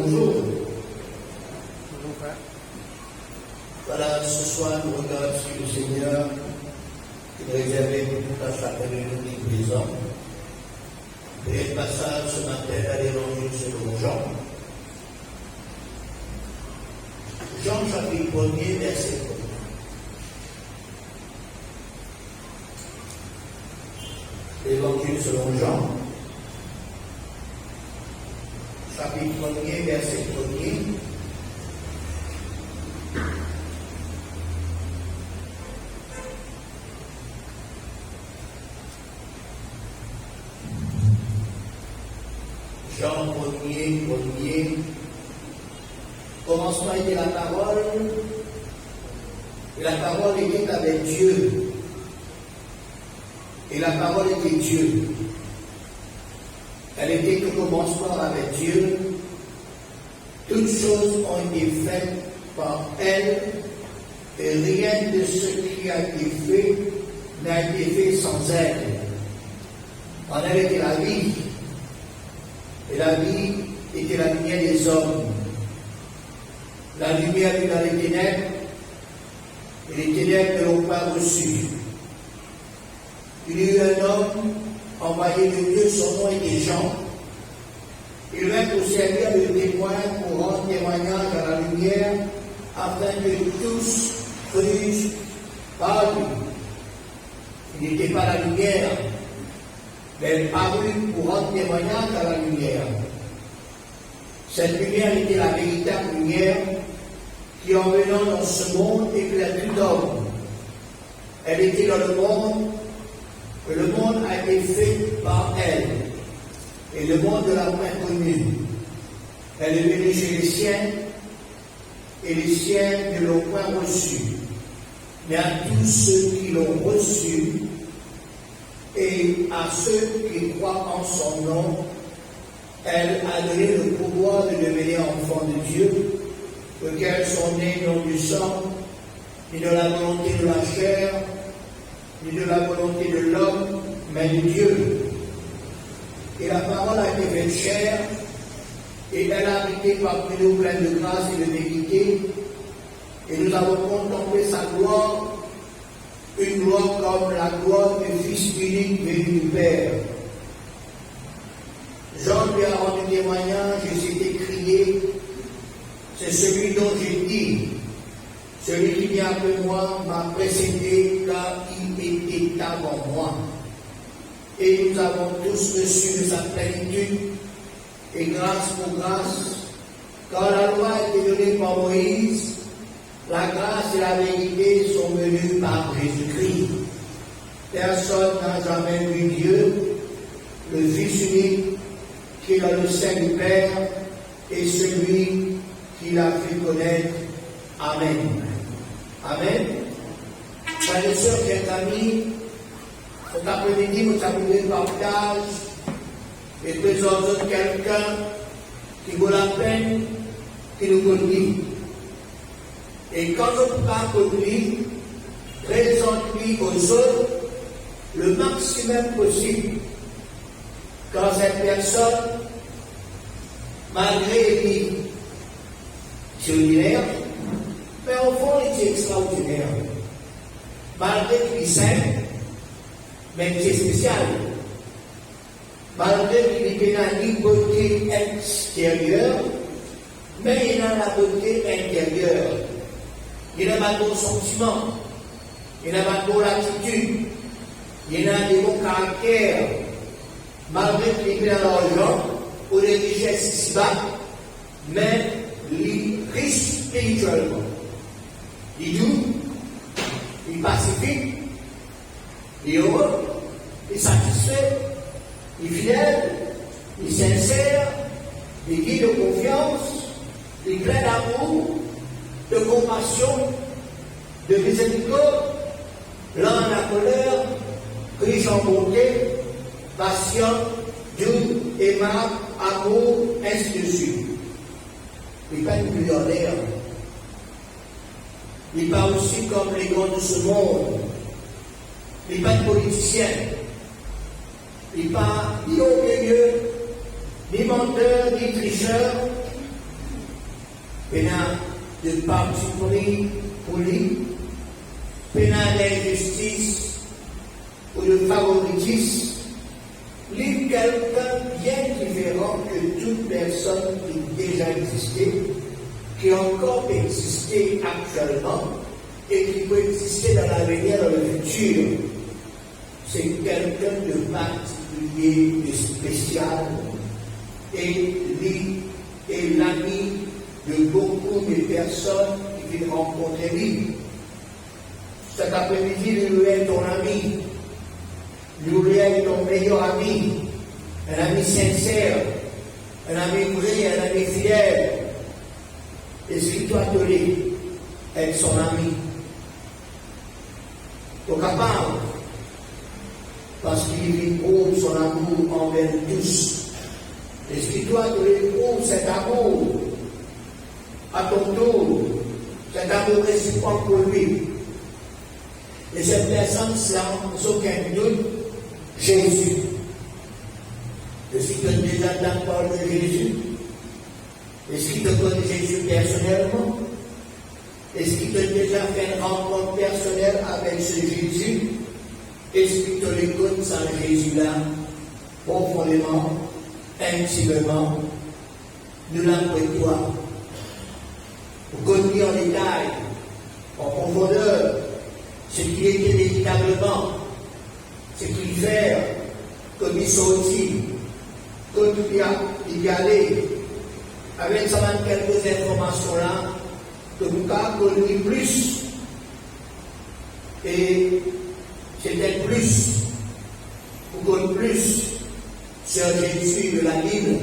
bonjour. Voilà, ce soir, nous regardons sur le Seigneur qui nous réservait pour tout à chacun de nous qui présent. Et le passage ce matin à l'Évangile selon Jean. Jean chapitre 1er, verset 1. L'Évangile selon Jean, chapitre 1er, verset 1er. Jean 1er. Commencement était la parole, et la parole était avec Dieu, et la parole était Dieu. Elle était au commencement avec Dieu. Toutes choses ont été faites par elle, et rien de ce qui a été fait n'a été fait sans elle. En elle était la vie, et la vie était la lumière des hommes. La lumière est dans les ténèbres, et les ténèbres ne l'ont pas reçue. Il y eut un homme envoyé de Dieu, son nom était Jean. Il vint pour servir de témoin, pour rendre témoignage à la lumière, afin que tous crussent par lui. Il n'était pas la lumière, mais il parut pour rendre témoignage à la lumière. Cette lumière était la véritable lumière qui, en venant dans ce monde, éclaire tout homme. Elle était dans le monde a été fait par elle, et le monde ne l'a point connue. Elle est venue chez les siens, et les siens ne l'ont point reçue. Mais à tous ceux qui l'ont reçue, et à ceux qui croient en son nom, elle a donné le pouvoir de devenir enfants de Dieu, auxquels sont nés non du sang, ni de la volonté de la chair, ni de la volonté de l'homme, mais de Dieu. Et la parole a été faite chair, et elle a habité parmi nous pleine de grâce et de vérité, et nous avons contemplé sa gloire, une gloire comme la gloire du Fils unique venu du Père. Jean lui a rendu témoignage et s'est écrié, c'est celui dont j'ai dit, celui qui vient après moi m'a précédé car il était avant moi. Et nous avons tous reçu de sa plénitude, et grâce pour grâce, quand la loi a été donnée par Moïse, la grâce et la vérité sont venues par Jésus-Christ. Personne n'a jamais vu Dieu, le Fils unique, qui est dans le sein du Père, et celui qui l'a fait connaître. Amen. Amen. Frères et sœurs, chers amis, cet après-midi, vous savez le partage et présente quelqu'un qui vaut la peine, qui nous connaît. Et quand on parle de lui, présente-lui aux autres le maximum possible. Quand cette personne, malgré lui, c'est ordinaire, mais au fond, il est extraordinaire. Malgré qu'il est simple, mais il est spécial. Malgré qu'il n'a pas une beauté extérieure, mais il a la beauté intérieure. Il n'a pas de sentiment, il n'a pas de l'attitude, il a des bons caractères. Malgré qu'il ait de l'argent ou des richesses ici-bas, mais il est riche spirituellement. Il est doux, il est pacifique, il est heureux, il est satisfait, il est fidèle, il est sincère, il est guide de confiance, il est plein d'amour, de compassion, de miséricorde, lent à la colère, riche en bonté, patient, doux, aimable, amour, ainsi de suite. Il n'est pas une millionnaire. Il n'est pas aussi comme les grands de ce monde. Il n'est pas un politicien. Il n'est pas ni orgueilleux, ni menteur, ni tricheur, pénal de parti politique, pénal d'injustice ou de favoritisme, lui quelqu'un bien différent que toute personne qui déjà existait, qui encore existait actuellement et qui peut exister dans l'avenir, dans le futur. C'est quelqu'un de particulier, de spécial, et lui est l'ami de beaucoup de personnes qui viennent rencontrer lui. Cet après-midi, lui est ton ami, lui est ton meilleur ami, un ami sincère, un ami vrai, un ami fidèle. Est-ce qu'il doit être son ami? Au capable, parce qu'il éprouve son amour envers tous. Est-ce qu'il doit éprouve cet amour à ton tour, cet amour réciproque pour lui? Et cette personne, sans aucun doute, Jésus. Est-ce qu'il te déjà la parole de Jésus? Est-ce qu'il te connaît Jésus personnellement? Est-ce qu'il t'a déjà fait une rencontre personnelle avec ce Jésus? Est-ce qu'il te l'écoute sans Jésus-là, profondément, intimement, nous l'avons toi, pour connaître en détail, en profondeur, ce qu'il était véritablement, ce qu'il fait, comme il sortit, comme il y allait, avec seulement quelques informations-là, que vous avez connu plus, et c'était plus, vous connaissez plus sur Jésus de la Bible,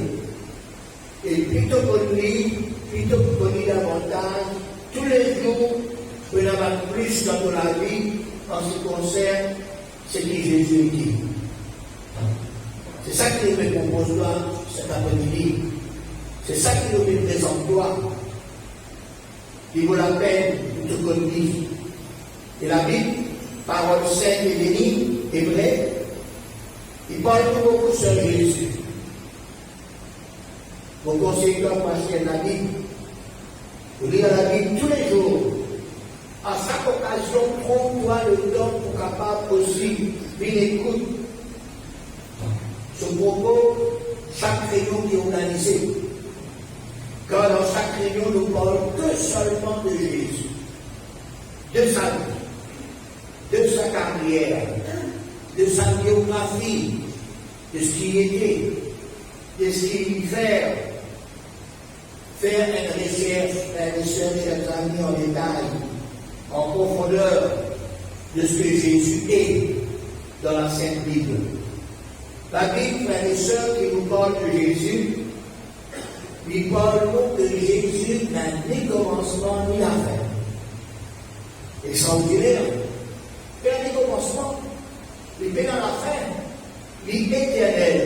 et plutôt que connu davantage, tous les jours, vous en avez plus dans la vie en ce qui concerne ce que Jésus dit. C'est ça qui me propose toi cet après-midi. C'est ça qui nous présente toi. Il vaut la peine de te connaître. Et la Bible, parole sainte et bénie, est vraie. Il parle beaucoup sur Jésus. Vos conséquences passer la Bible. Vous lire la Bible tous les jours. À chaque occasion, prends-toi le temps pour capable aussi d'une écoute. Ce propos, chaque réunion qui est organisée. Car dans chaque réunion, nous parlons que seulement de Jésus, de sa vie, de sa carrière, de sa biographie, de ce qu'il était, de ce qu'il fait. Faire une recherche, chers amis, en détail, en profondeur, de ce que Jésus est dans la Sainte Bible. La Bible, frères et sœurs, qui nous parle de Jésus, il parle que Jésus n'a ni commencement ni la fin. Extraordinaire. Il n'a ni commencement, il est dans la fin. Il est éternel,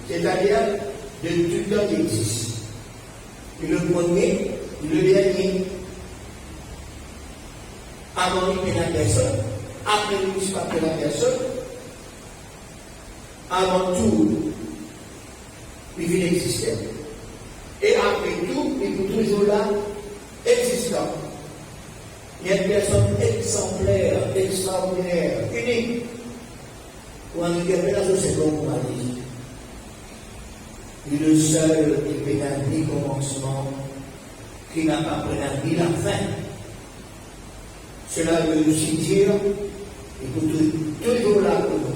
c'est-à-dire de tout temps qui existe. Il le premier, il le dernier. Avant il n'y a personne, après lui il n'y a personne. Avant tout, il vient exister. Et après tout, il est toujours là, existant. Il y a une personne exemplaire, extraordinaire, unique. Pour un révélation, c'est comme on m'a dit. Il est le seul qui n'a ni commencement, qui n'a pas ni la fin. Cela veut aussi dire qu'il est toujours là pour nous.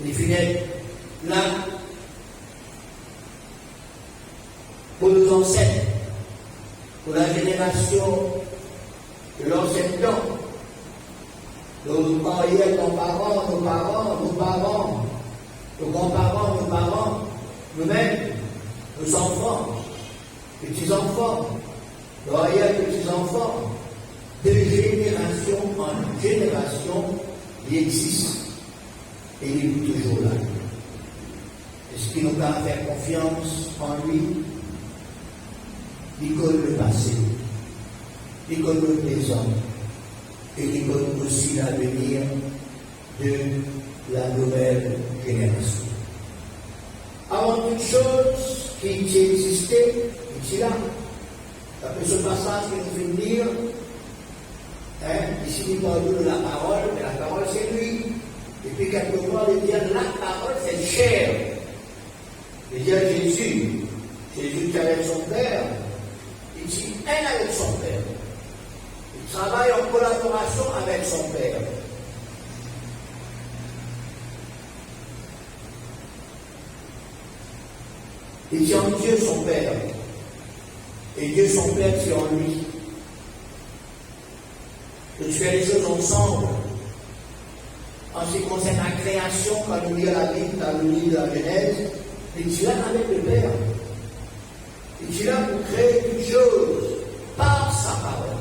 Il finit là pour nos ancêtres, pour la génération de l'ancien temps, nos arrière grands-parents, nos parents, nos grands-parents, nos parents, nous-mêmes, nos enfants, petits-enfants, nos arrière-petits-enfants, de génération en génération, il existe et il est toujours là. Est-ce qu'il nous va faire confiance en lui? Il connaît le passé, il connaît le présent, et il connaît aussi l'avenir de la nouvelle génération. Avant toute chose qui existait, il est là. Après ce passage que nous venons de lire, ici il parle de la parole, mais la parole c'est lui. Et puis quelque part, il dit la parole c'est chair. Il dit à Jésus qui est avec son Père, il dit un avec son Père. Il travaille en collaboration avec son Père. Il dit en Dieu son Père. Et Dieu son Père, c'est en lui. Que tu fais les choses ensemble. En ce qui concerne la création, quand nous lisons la Bible, dans le livre de la Genèse, il est là avec le Père. Il est là pour créer toutes choses par sa parole.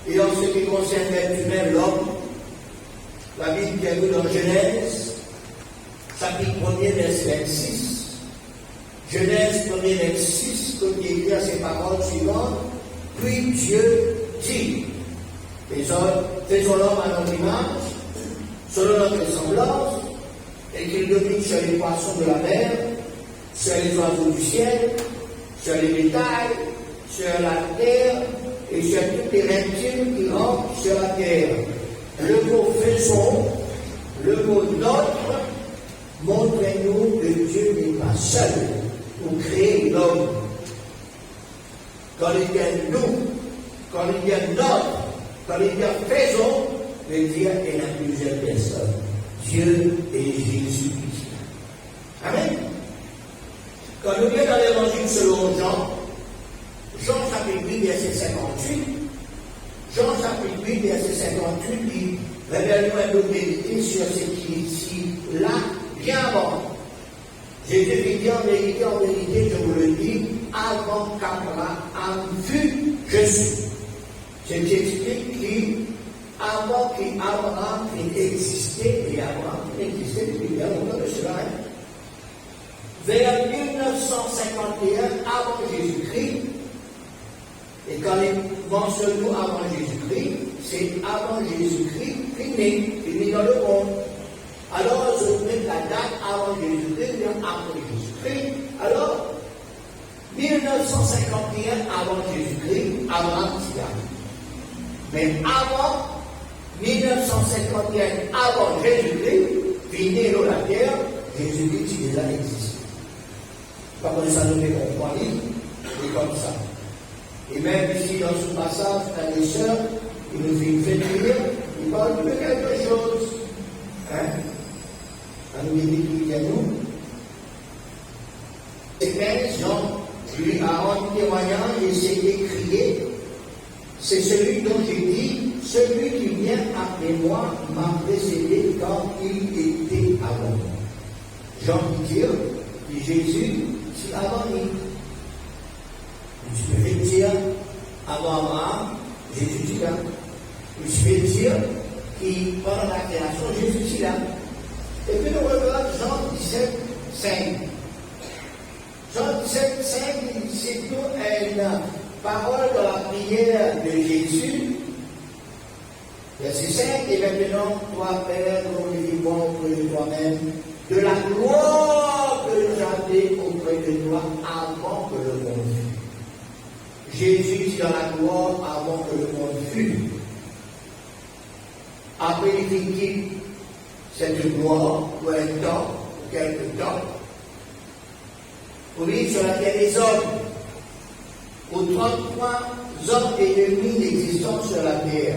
Et en ce qui concerne l'être humain, l'homme, la Bible qui est lue dans Genèse, chapitre 1er, verset 26, Genèse 1er, verset 6, comme il écrit à ces paroles suivantes, puis Dieu dit, faisons l'homme à notre image, selon notre ressemblance, et qu'il domine sur les poissons de la mer, sur les oiseaux du ciel, sur les bétails, sur la terre, et sur toutes les reptiles qui rampent sur la terre. Le mot faisons, le mot notre, montre-nous que Dieu n'est pas seul pour créer l'homme. Quand il dit nous, quand il dit notre, quand il dit faisons, veut dire qu'il y a plusieurs personnes. Dieu et Jésus-Christ. Amen. Quand nous lisons dans l'évangile selon Jean, Jean chapitre 8, verset 58, Jean chapitre 8, verset 58 dit, révèle-nous un peu de vérité sur ce qui est ici, là, bien avant. Jésus dit en vérité, je vous le dis, avant qu'Abraham fût, je suis. Ce qui explique qu'avant qu'Abraham existait, et Abraham existait depuis bien longtemps de cela, vers 1951 avant Jésus-Christ, et quand il mentionne nous avant Jésus-Christ, c'est avant Jésus-Christ fini dans le monde. Alors, je mets la date avant Jésus-Christ, bien après Jésus-Christ. Alors, 1951 avant Jésus-Christ, Abraham s'y arrive. Mais avant 1951, avant Jésus-Christ, fini dans la terre, Jésus-Christ il déjà existé. Pas comme ça nous fait comprendre, et comme ça. Et même ici, dans ce passage, frères et sœurs, il nous fait lire, il parle de quelque chose. À nous dit à nous. Et bien, Jean lui a rendu témoignage et s'est écrié, c'est celui dont j'ai dit, celui qui vient après moi m'a précédé quand il était avant moi. Jean dit Jésus, c'est avant lui. Tu peux dire, avant Abraham, Jésus est là. Tu peux dire que pendant la création, Jésus est là. Et puis nous regardons Jean 17, 5. Jean 17, 5, c'est une parole de la prière de Jésus. Verset 5, et maintenant, toi, Père, glorifie-moi auprès de toi-même, de la gloire que j'avais auprès de toi avant que le monde fût. Jésus est dans la gloire avant que le monde fût. Après il quitte cette gloire pour un temps, pour quelque temps, pour vivre sur la terre des hommes, pour 33 hommes et demi d'existence sur la terre.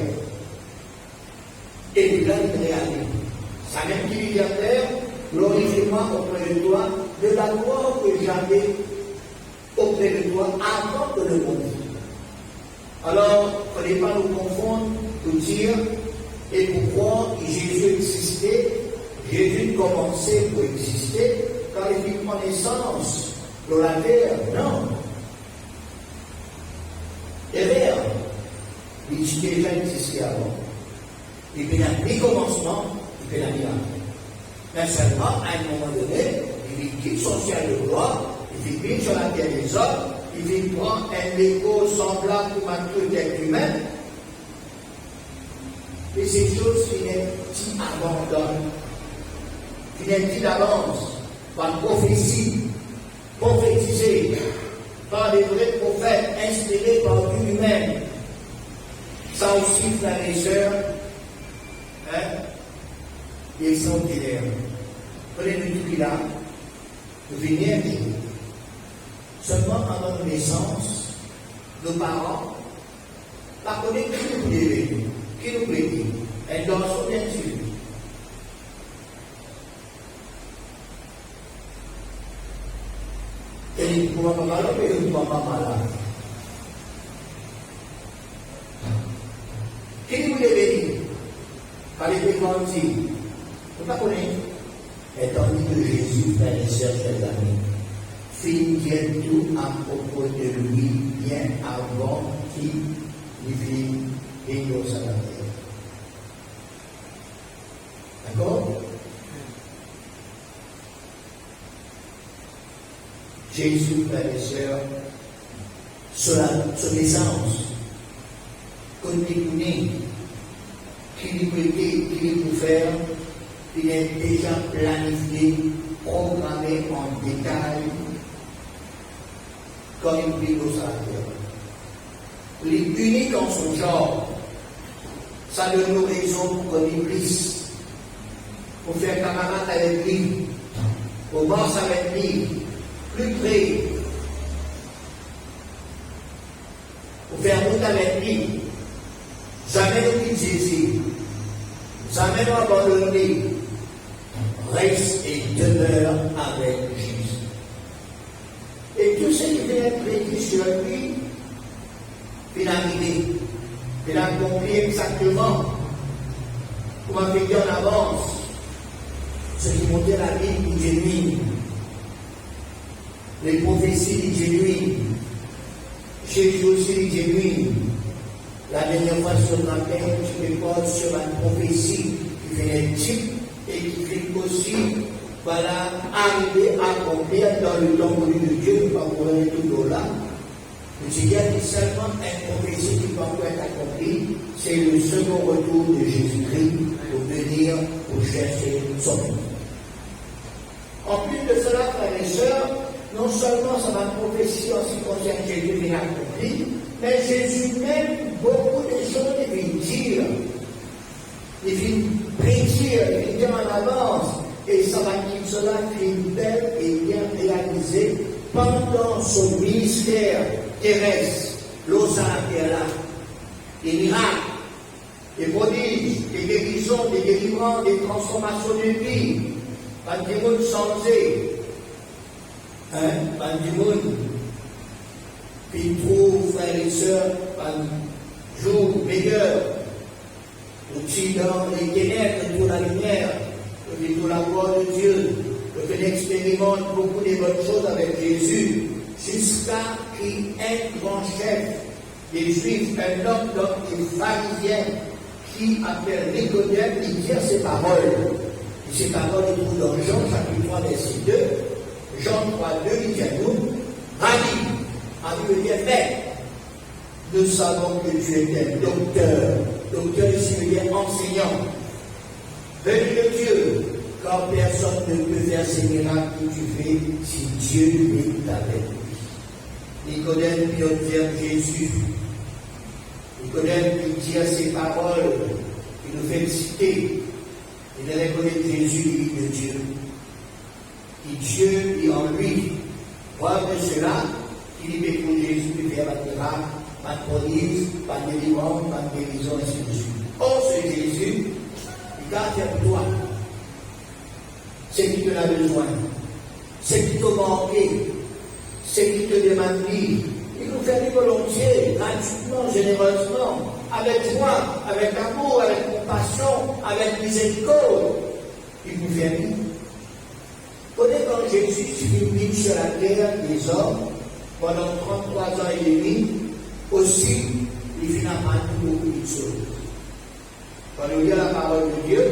Et puis là, il réalise. Ça même qui lui dit à terre, glorifie-moi auprès de toi de la gloire que j'avais auprès de toi avant que le monde fût. Alors, il ne fallait pas nous confondre, nous dire, et pourquoi Jésus existait, Jésus commençait pour exister, quand il fit connaissance de la terre, non. Et vers, il déjà existé avant. Il fait un mi-commencement, il fait la mi-fin. Mais seulement, à un moment donné, il quitte son ciel de gloire, il vit sur la terre des hommes, il prend un écho semblable pour un tout être humain. Et ces choses qui n'est dit abandonnent, qui n'est dit d'avance, par prophétie, prophétisée, par des vrais prophètes inspirés par Dieu lui-même. Ça aussi, frères et sœurs, ils sont extraordinaires. Prenez-nous tout là, nous vierges. Seulement avant notre naissance, nos parents, par contre, qui nous voulait, qui nous prédit, un garçon bien sûr. Et il ne pouvait pas parler, mais il ne pouvait pas parler. Qui nous voulait bénir? Par les péchants, vous ne connaissez pas. Et tandis que Jésus, frères et sœurs, chers amis, fit dire tout à propos de lui bien avant qu'il lui fit venir sur la terre. D'accord? Jésus, frères et sœurs, son naissance, comme il connaît, qu'il peut faire, il est déjà planifié, programmé en détail, comme une Bible sur la terre. Il est unique en son genre. Ça donne nos raisons pour qu'on Iblis, pour faire camarade avec lui, pour voir avec lui, plus près, pour faire route avec lui. Jamais nous quitte Jésus, jamais nous abandonner. Reste et demeure avec Jésus. Et tout ce qui vient être prédit sur lui, il a arrivé, il a accompli exactement, comme on fait en avance, ce qui montait la Bible genuine, les prophéties genuines, Jésus aussi genuine. La dernière fois sur ma père, je me porte sur une prophétie qui fait un type et qui fait aussi, voilà, arriver à accomplir dans le temps voulu de Dieu, pas pour aller tout là. Il y a seulement une prophétie qui peut encore être accomplie, c'est le second retour de Jésus-Christ pour venir pour chercher son nom. En plus de cela, frères et sœurs, non seulement ça va prophétie en ce qui concerne Jésus bien accompli, mais Jésus même, beaucoup de choses, il vient dire, il vient prédire, il vient dire en avance, et ça va qu'il cela finit belle et bien réalisé pendant son ministère terrestre, l'osage est là, des miracles, des prodiges, des guérisons, des délivrances, des transformations de vie, pas du monde changé, pas du monde, puis trouve, frères et sœurs, un jour meilleur, aussi dans les ténèbres, pour la lumière, pour la gloire de Dieu, qu'il expérimente beaucoup de bonnes choses avec Jésus, jusqu'à qu'il un grand chef des Juifs, un homme des pharisiens, qui appelle Nicodème, il dit ces paroles. Et ces paroles, il trouve dans Jean chapitre 3, verset 2, Jean 3, 2, il dit à nous, Rabbi, Rabbi veut dire maître, nous savons que tu es un docteur. Docteur ici veut dire enseignant. Venu de Dieu, car personne ne peut faire ces miracles que tu fais si Dieu est avec lui. Nicodème vient dire Jésus. Nicodème qui dit ces paroles, il nous fait citer. Il reconnaît Jésus, lui de Dieu. Et Dieu est en lui. Preuve de cela, qu'il est pour Jésus de faire la miracle, pas de prodige, pas de délivrance, pas de guérison, ainsi de suite. Or, c'est Jésus, il garde pour toi. C'est qui te l'a besoin, c'est qui te manqué, c'est qui te demande vie. Il nous fait volontiers, gratuitement, généreusement, avec joie, avec amour, avec compassion, avec miséricorde. Il nous fait vivre. Connaissez quand Jésus vit sur la terre des hommes pendant 33 ans et demi, aussi, il vient à nous beaucoup de choses. Quand nous lisons la parole de Dieu,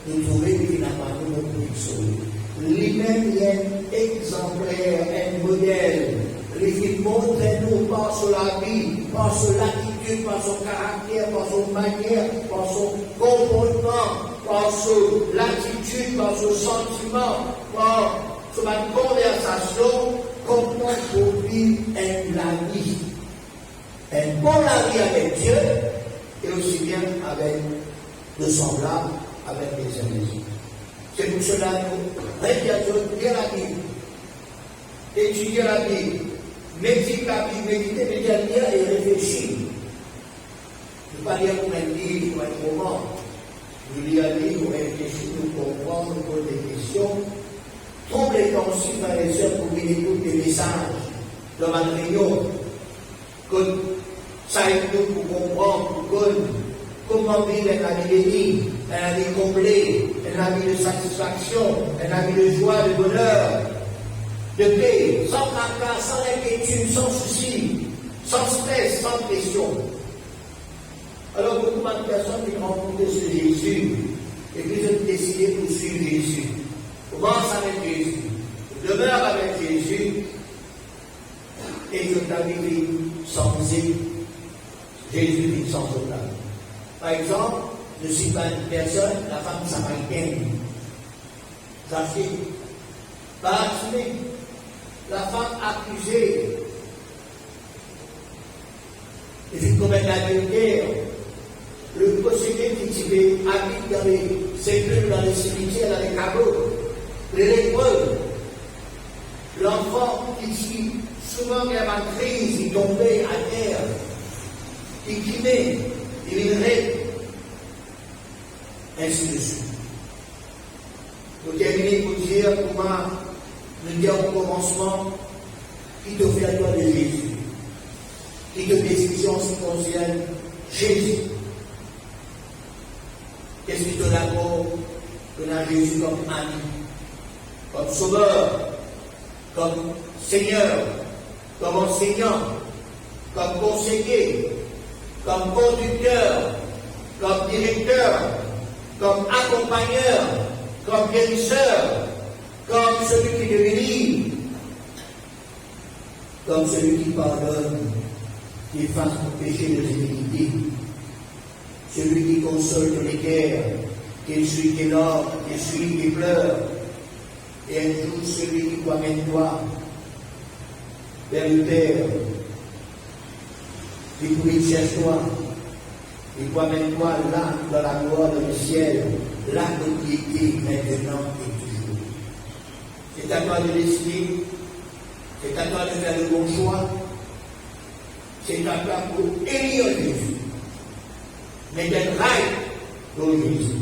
nous trouvons qu'il n'a pas beaucoup de choses. Lui-même est exemplaire, un modèle. Il montre nous par son vie, par son attitude, par son caractère, par son manière, par son comportement, par son attitude, par son sentiment, par sa conversation, comment pour vivre la vie. Un bon la vie avec Dieu et aussi bien avec le semblable, avec les amis. C'est pour cela que nous lire la Bible, étudier la Bible, méditer la Bible, méditer et réfléchir. Ne pas lire pour un livre ou un roman. Nous lire un livre, nous réfléchir, nous comprendre, nous poser des questions. Trop les temps aussi, frères et sœurs, pour qu'ils écoutent des messages dans ma réunion. Que ça aide nous pour comprendre, pour comment vivre un vie béni, un vie comblé, un vie de satisfaction, un vie de joie, de bonheur, de paix, sans fracas, sans inquiétude, sans souci, sans stress, sans pression. Alors beaucoup de personnes qui rencontrent ce Jésus et qui ont décidé de suivre Jésus. Commence avec Jésus, demeure avec Jésus et je t'arrive sans musique. Jésus vit sans aucun. Par exemple, je suis pas une personne, la femme samaritaine. Sa fille, pas assumée. La femme accusée. Et puis commettre l'adultère. Le possédé qui habite dans les sépulcres, dans les cimetières, dans les caveaux. Les lépreux. L'enfant qui souvent il y a ma crise, il tombait à terre. Il quittait, il viendrait. Ainsi de suite. Pour terminer, pour dire comment nous dire au commencement qui te fait à toi de Jésus, qui te décision substantielle Jésus. Qu'est-ce qui te d'abord donne Jésus comme ami, comme sauveur, comme Seigneur, comme enseignant, comme conseiller, comme conducteur, comme directeur, comme accompagneur, comme guérisseur, comme celui qui délivre, comme celui qui pardonne, qui efface le péché de l'iniquité, celui qui console les guerres, qui est celui qui est l'or, qui est celui qui pleure, et un jour celui qui t'amène toi vers le Père, qui te cherche toi, et t'amène toi là, dans la gloire du ciel, là où tu étais maintenant et toujours. C'est à toi de décider, c'est à toi de faire le bon choix, c'est à toi pour élire Jésus. Mais d'être right pour Jésus.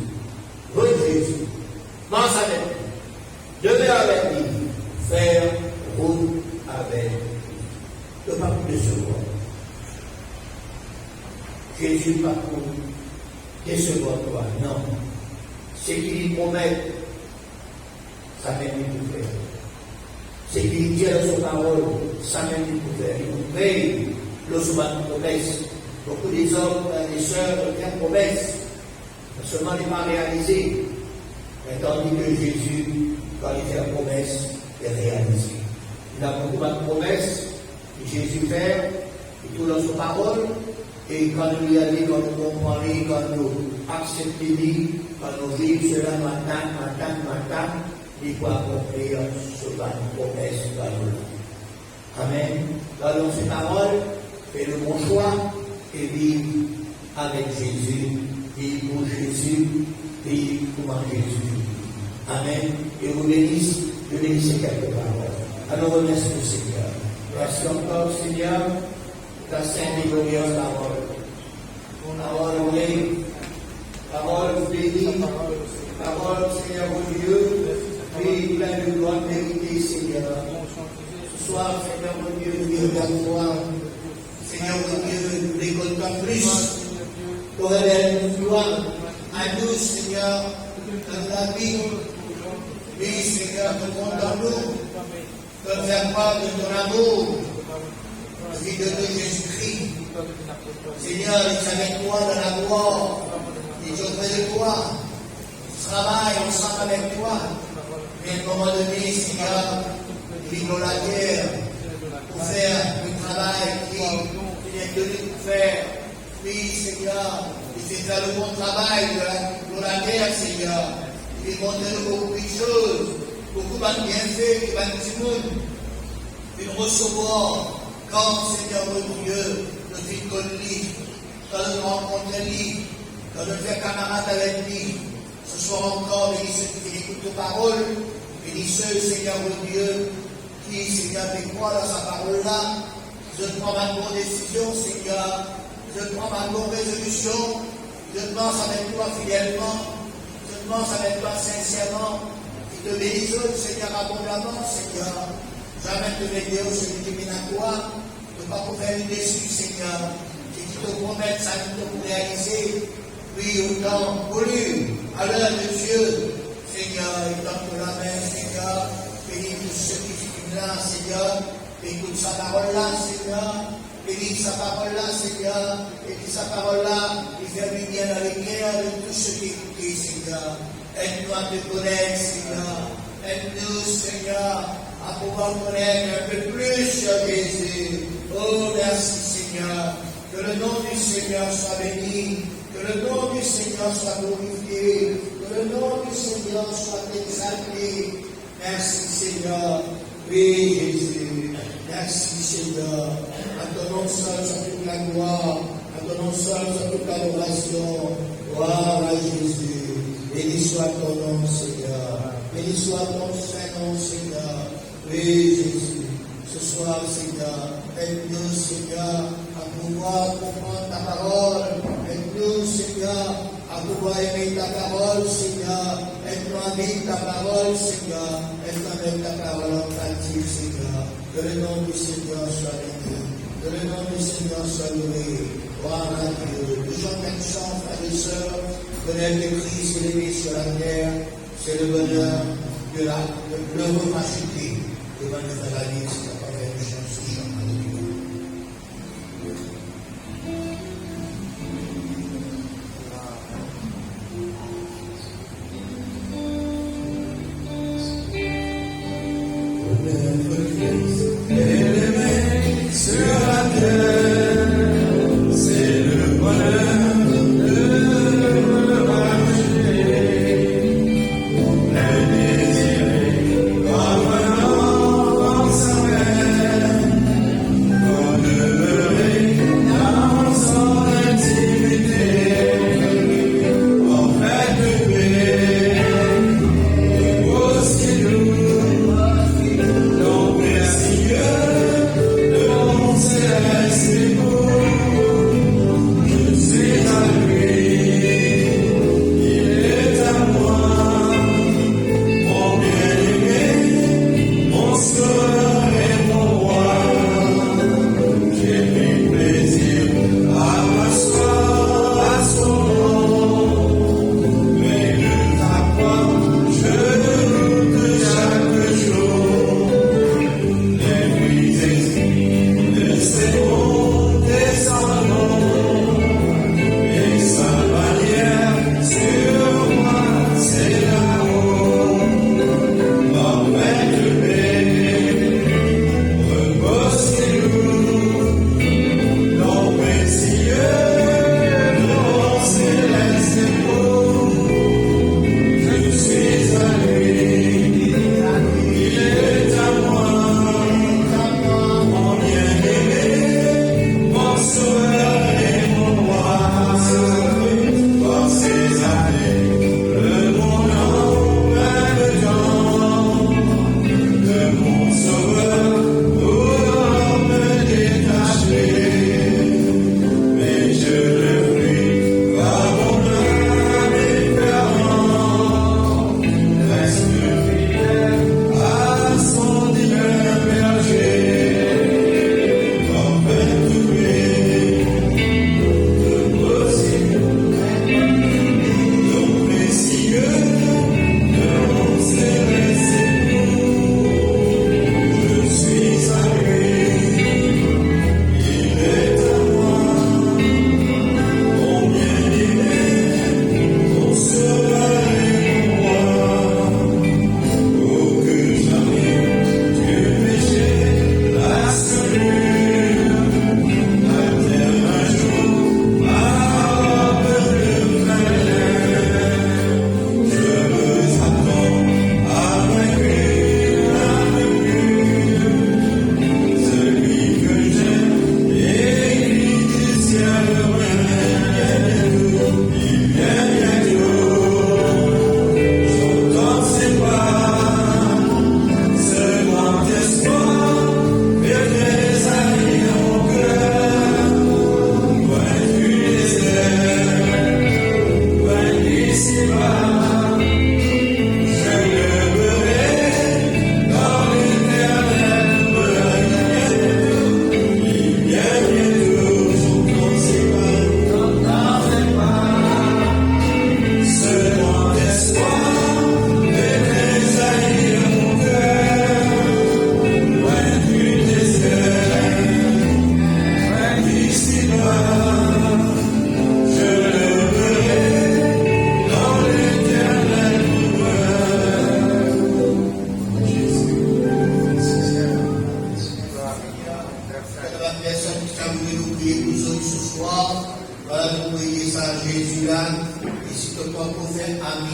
Pour Jésus. Pense avec lui. Demeure avec lui. Faire route avec lui. Ne pas plus décevoir. Jésus pas pour décevoir toi. Non. Ce qu'il lui promet, ça même lui pour faire. Ce qu'il lui dit dans son parole, ça même lui pour faire. Il nous paye le souvent de promesse. Beaucoup des hommes, des sœurs, font promesses, seulement n'est pas réalisé. Mais tandis que Jésus, quand il fait la promesse, il est réalisé. Il a beaucoup de promesses que Jésus fait, et tout dans sa parole, et quand nous lui a dit, quand nous comprenons, quand nous acceptons, quand nous vivons cela matin, il faut accomplir ce promesse dans nous. Amen. Dans ces paroles, fais le bon choix. Et vivre avec Jésus, vivre pour Jésus, vivre pour Jésus. Amen. Et vous bénisse, je bénisse ces quelques paroles. Alors remercie le Seigneur. Merci encore, Seigneur, ta sainte et glorieuse parole. Parole vraie, parole bénie, parole, Seigneur, mon Dieu, oui, plein de gloire méritée, Seigneur. Ce soir, Seigneur, mon Dieu, nous regardons toi. Seigneur mon Dieu, nous récoltons plus pour révéler nos gloires à nous, Seigneur, dans la vie. Oui, Seigneur, te compte dans nous, de faire part de ton amour, vie de Jésus-Christ. Seigneur, il est avec toi dans la gloire, il est auprès de toi, il travaille ensemble avec toi. Mais à un moment donné, Seigneur, il est dans la terre pour faire le travail qui est donné pour faire. Oui, Seigneur, il fait faire le bon travail de la terre, Seigneur. Il fait montrer beaucoup de choses, beaucoup de bienfaits qui va nous monde. de nous recevoir comme Seigneur mon Dieu, notre école, quand nous rencontrons lui, quand nous faisons camarade avec lui. Ce soir encore, bénis ceux qui écoutent ta parole, bénis ceux, Seigneur mon Dieu, qui, Seigneur, fait croire dans sa parole-là. Je prends ma bonne décision, Seigneur. Je prends ma bonne résolution. Je pense avec toi fidèlement. Je pense avec toi sincèrement. Je te bénis, Seigneur, abondamment, Seigneur. Jamais te bénir, celui qui vient à toi. Ne pas pour faire une déçue, Seigneur. Et qui te promettent ça, qui te pour réaliser. Oui, autant voulu, à l'heure de Dieu, Seigneur, étends pour la main, Seigneur. Bénis tous ceux qui sont là, Seigneur. Écoute sa parole-là, Seigneur. Bénis sa parole-là, Seigneur. Et que sa parole-là, il fait du bien dans les cœurs de tous ceux qui écoutent, Seigneur. Aide-nous à te connaître, Seigneur. Aide-nous, Seigneur, à pouvoir connaître un peu plus sur Jésus. Oh, merci, Seigneur. Que le nom du Seigneur soit béni. Que le nom du Seigneur soit glorifié. Que le nom du Seigneur soit exalté. Merci, Seigneur. Oui, Jésus. Merci, Seigneur. À ton nom seul soit toute la gloire. À ton nom seul soit toute l'adoration. Gloire à Jésus. Béni soit ton nom, Seigneur. Béni soit ton saint nom, Seigneur. Oui, Jésus. Ce soir, Seigneur, aide-nous, Seigneur, à pouvoir comprendre ta parole. Aide-nous, Seigneur, à pouvoir aimer ta parole, Seigneur. Aide-nous à vivre ta parole, Seigneur. Aide-nous à mettre ta parole en pratique, Seigneur. Que le nom du Seigneur soit béni. Que le nom du Seigneur soit loué. Gloire à Dieu. Nous chantons une chant, frères et sœurs. Connaître le Christ et l'aimer sur la terre, c'est le bonheur de l'heureux majesté. Devant le frère Alice, qui a pas fait une chance, ce chant. Merci.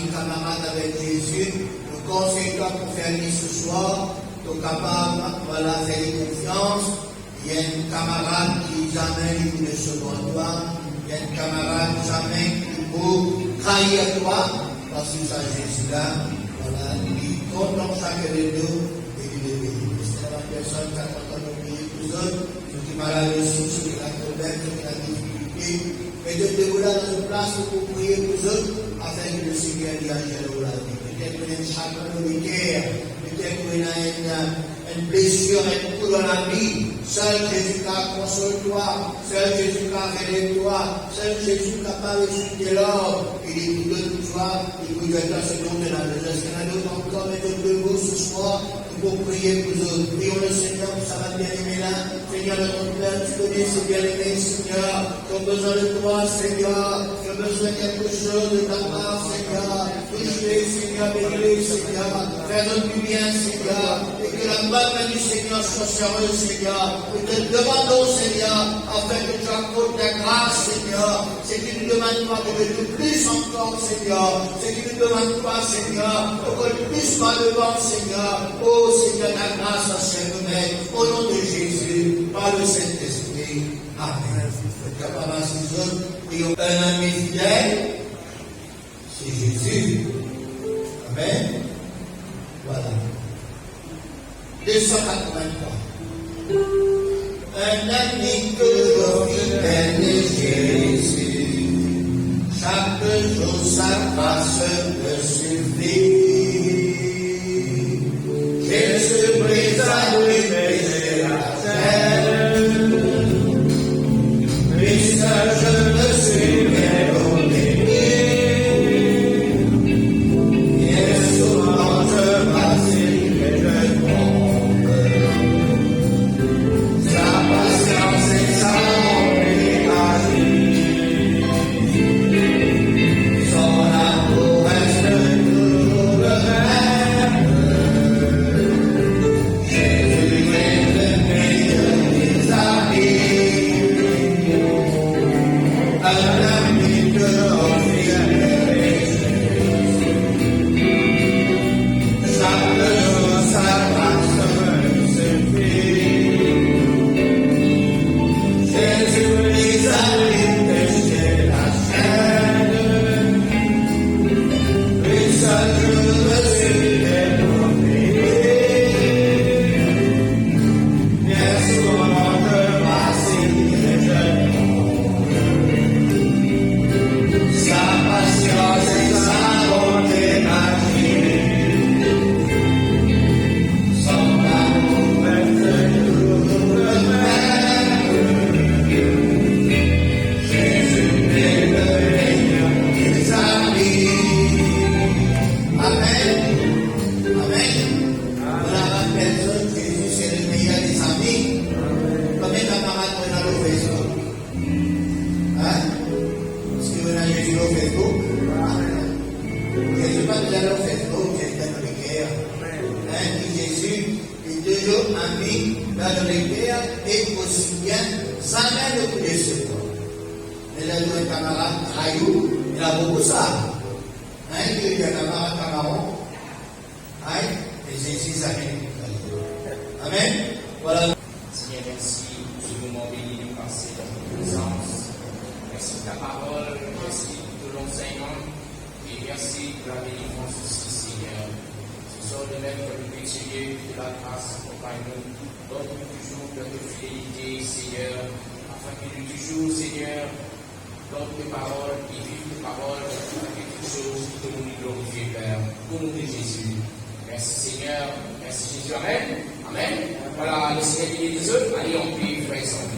amis, camarades avec Jésus, le conseille-toi pour faire vie ce soir, tu es capable, voilà, faire confiance. Il y a une camarade qui jamais il ne se voit toi, il y a une camarade jamais qui peut trahir toi, parce que ça, Jésus-là, voilà, il compte dans chacun de nous et il est béni. C'est la personne qui a entendu prier pour eux, ceux qui malades aussi, ceux qui ont des problèmes, ceux qui ont des difficultés. Mais de te vouloir dans une place pour prier pour eux, afin que le Seigneur dirige leur vie. Peut-être qu'il y a une chacun de l'unitaire, peut-être qu'il y a une blessure, un coup dans la vie. Seul Jésus-Christ console-toi, seul Jésus-Christ aide-toi, seul Jésus-Christ parle sur tes lors. Il écoute de toi, il écoute de toi ce dont tu as besoin. Est-ce qu'il y en a d'autres encore, mais de debout ce soir, pour prier pour eux. Prions le Seigneur pour sa va bien aimer là. Seigneur, notre Père, tu connais ces bien-aimés, Seigneur. Tu as besoin de toi, Seigneur. Tu as besoin de quelque chose de ta part, Seigneur. Touche-les, Seigneur, bénis-les, Seigneur. Fais-nous du bien, Seigneur. Et que la bonne main du Seigneur soit sur eux, Seigneur. Nous te demandons, Seigneur, afin que tu accordes ta grâce, Seigneur. C'est que nous demandons pas de plus encore, Seigneur. C'est que nous demandons pas, Seigneur, encore plus par devant, Seigneur. Oh, Seigneur, ta grâce à nous-mêmes. Au nom de Jésus, par le Saint-Esprit. Amen. Et un ami fidèle, c'est Jésus. Amen. Voilà. 283. Un ami toujours fidèle est Jésus. Chaque jour sa grâce me suffit. Jésus brise à lui péché la terre. Mais ça je me suis bien donné. Et souvent je vacille et je tombe. Sa patience et sa bonté agit. Son amour reste toujours le même. Jésus est le meilleur des amis. Un ami de fidèle. Chaque jour sa grâce me suffit. Jésus brise à lui péché la chaîne. Lui seul je me suis dénommé. Bien souvent je vacille et je tombe. Sa patience et sa bonté agit. Son amour reste toujours le même. Jésus est le meilleur des amis. Amen. Amen. Voilà la personne, Jésus c'est le meilleur des amis. Combien de camarades on a au Facebook? Hein? Est-ce que vous avez Jésus au Facebook? Jésus pas déjà au Facebook, c'est dans le cœur. Hein? Jésus est toujours ami dans le cœur et aussi bien, jamais ne peut décevoir. Mais là, un camarade traillou, il a beaucoup ça. Hein? Il y a un camarade camarade. Hein? Et Jésus, ça vient. Amen. Voilà. Seigneur, merci pour ce moment béni de passer dans ta présence. Merci de ta parole, merci de l'enseignement et merci de la délivrance aussi, Seigneur. Ce soir de même, comme le Dieu, que la grâce accompagne nous. Donne-nous toujours de ta fidélité, Seigneur, afin que nous toujours, Seigneur, donne tes paroles et vive tes paroles avec quelque chose qui te nous glorifier, Père, au nom de Jésus. Merci Seigneur, merci Jésus, Amen. Amen. Voilà, le Seigneur des autres, allez en paix, frères et sœurs.